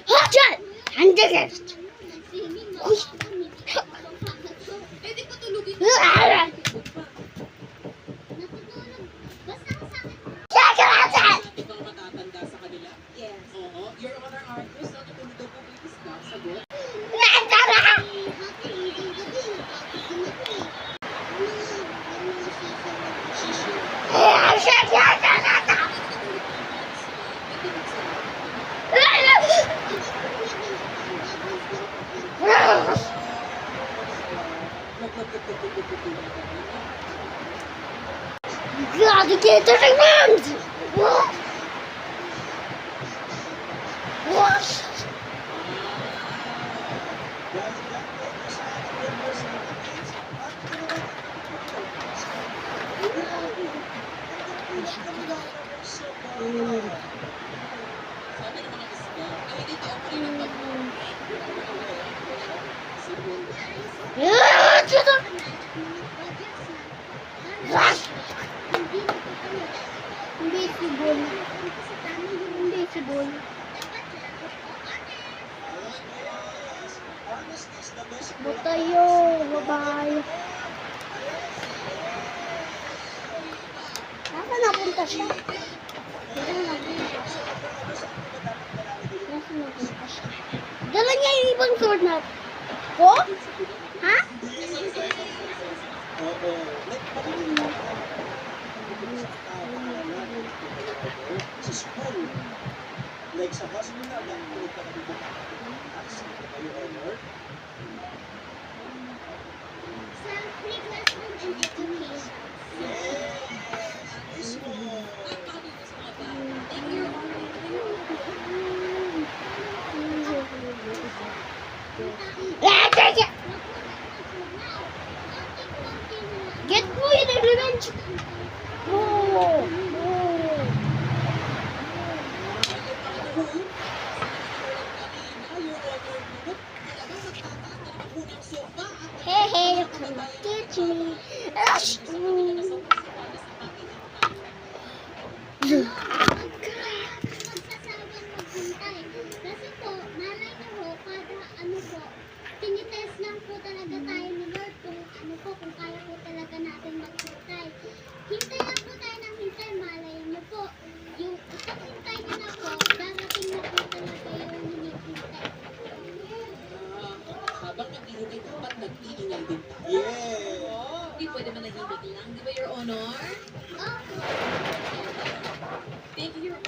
Hajan! Handagast! Uy! Pwede ko tulugin. Hajan! Ikaw matatanda sa kanila? Yes. Oo. Your Honor, Arthur, sa tutulog daw po please na. Sagot. Gotta get to the ground! What? Sabi ng mga isda, ay dito ako rin ang Invisible. Invisible. Butayo, bye-bye. Saan napunta siya? Saan napunta siya? Saan napunta siya? Dala niya yung ibang sword na. Ko? Ha? Sa school, like sa hospital, nagtulog ka na dito kayo, Honor. Sa free classroom and education. Yes!